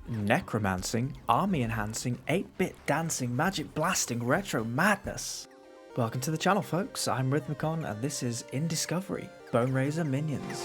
necromancing, army enhancing, 8-bit dancing, magic blasting, retro madness. Welcome to the channel, folks. I'm Rhythmicon and this is In Discovery, Boneraiser Minions.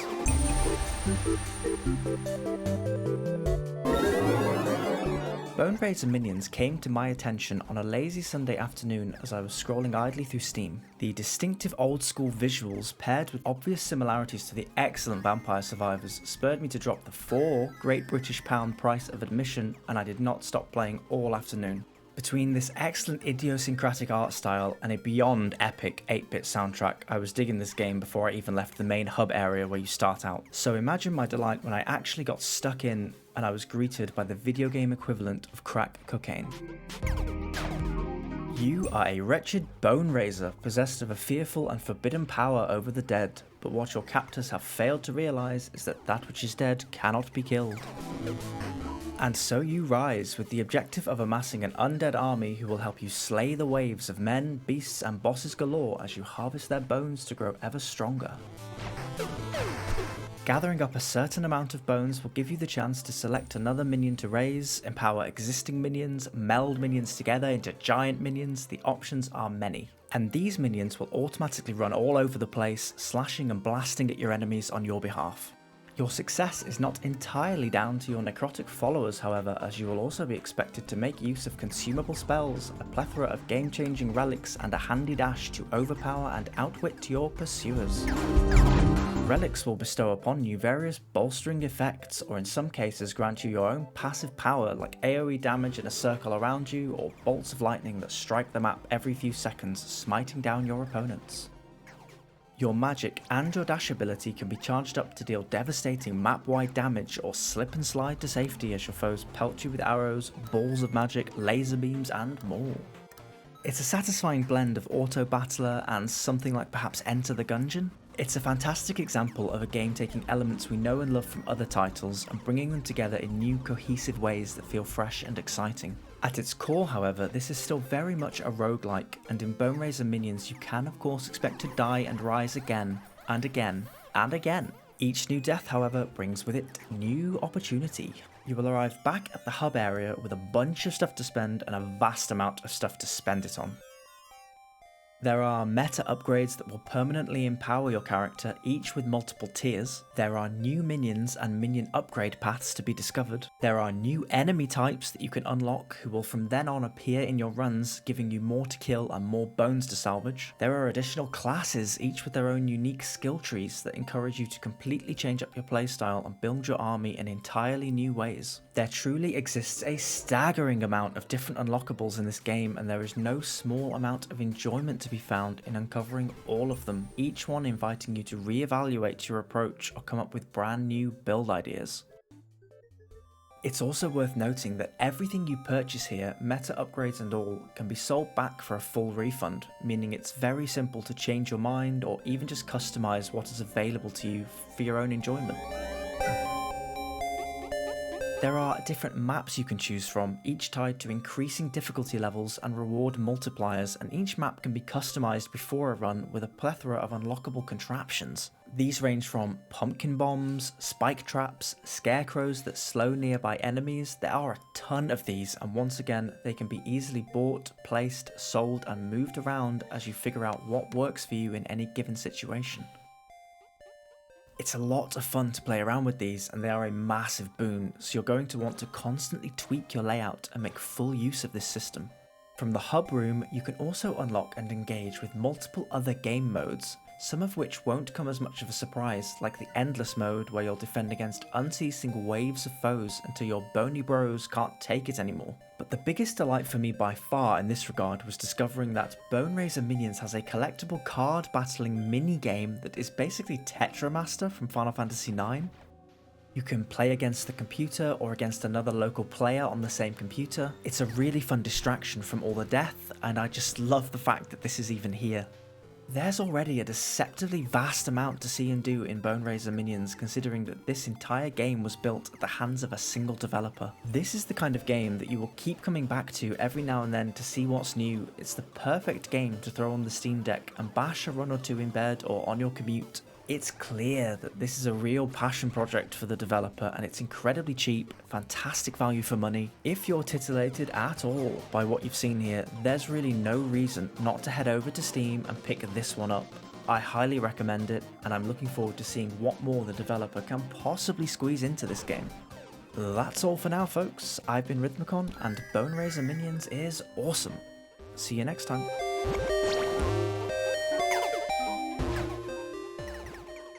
Boneraiser Minions came to my attention on a lazy Sunday afternoon as I was scrolling idly through Steam. The distinctive old-school visuals paired with obvious similarities to the excellent Vampire Survivors spurred me to drop the £4 British price of admission, and I did not stop playing all afternoon. Between this excellent idiosyncratic art style and a beyond epic 8-bit soundtrack, I was digging this game before I even left the main hub area where you start out. So imagine my delight when I actually got stuck in and I was greeted by the video game equivalent of crack cocaine. You are a wretched Boneraiser possessed of a fearful and forbidden power over the dead, but what your captors have failed to realise is that that which is dead cannot be killed. And so you rise with the objective of amassing an undead army who will help you slay the waves of men, beasts and bosses galore as you harvest their bones to grow ever stronger. Gathering up a certain amount of bones will give you the chance to select another minion to raise, empower existing minions, meld minions together into giant minions. The options are many. And these minions will automatically run all over the place, slashing and blasting at your enemies on your behalf. Your success is not entirely down to your necrotic followers, however, as you will also be expected to make use of consumable spells, a plethora of game-changing relics, and a handy dash to overpower and outwit your pursuers. Relics will bestow upon you various bolstering effects, or in some cases grant you your own passive power like AoE damage in a circle around you, or bolts of lightning that strike the map every few seconds, smiting down your opponents. Your magic and your dash ability can be charged up to deal devastating map-wide damage or slip and slide to safety as your foes pelt you with arrows, balls of magic, laser beams and more. It's a satisfying blend of auto-battler and something like perhaps Enter the Gungeon. It's a fantastic example of a game taking elements we know and love from other titles and bringing them together in new cohesive ways that feel fresh and exciting. At its core, however, this is still very much a roguelike, and in Boneraiser Minions you can of course expect to die and rise again, and again, and again. Each new death, however, brings with it new opportunity. You will arrive back at the hub area with a bunch of stuff to spend and a vast amount of stuff to spend it on. There are meta upgrades that will permanently empower your character, each with multiple tiers. There are new minions and minion upgrade paths to be discovered. There are new enemy types that you can unlock who will from then on appear in your runs, giving you more to kill and more bones to salvage. There are additional classes, each with their own unique skill trees that encourage you to completely change up your playstyle and build your army in entirely new ways. There truly exists a staggering amount of different unlockables in this game, and there is no small amount of enjoyment to be found in uncovering all of them, each one inviting you to re-evaluate your approach or come up with brand new build ideas. It's also worth noting that everything you purchase here, meta upgrades and all, can be sold back for a full refund, meaning it's very simple to change your mind or even just customize what is available to you for your own enjoyment. There are different maps you can choose from, each tied to increasing difficulty levels and reward multipliers, and each map can be customized before a run with a plethora of unlockable contraptions. These range from pumpkin bombs, spike traps, scarecrows that slow nearby enemies. There are a ton of these, and once again they can be easily bought, placed, sold and moved around as you figure out what works for you in any given situation. It's a lot of fun to play around with these, and they are a massive boon, so you're going to want to constantly tweak your layout and make full use of this system. From the hub room, you can also unlock and engage with multiple other game modes, some of which won't come as much of a surprise, like the Endless mode where you'll defend against unceasing waves of foes until your bony bros can't take it anymore. But the biggest delight for me by far in this regard was discovering that Boneraiser Minions has a collectible card battling mini-game that is basically Tetramaster from Final Fantasy IX. You can play against the computer or against another local player on the same computer. It's a really fun distraction from all the death, and I just love the fact that this is even here. There's already a deceptively vast amount to see and do in Boneraiser Minions, considering that this entire game was built at the hands of a single developer. This is the kind of game that you will keep coming back to every now and then to see what's new. It's the perfect game to throw on the Steam Deck and bash a run or two in bed or on your commute. It's clear that this is a real passion project for the developer, and it's incredibly cheap, fantastic value for money. If you're titillated at all by what you've seen here, there's really no reason not to head over to Steam and pick this one up. I highly recommend it, and I'm looking forward to seeing what more the developer can possibly squeeze into this game. That's all for now, folks. I've been Rhythmicon, and Boneraiser Minions is awesome. See you next time.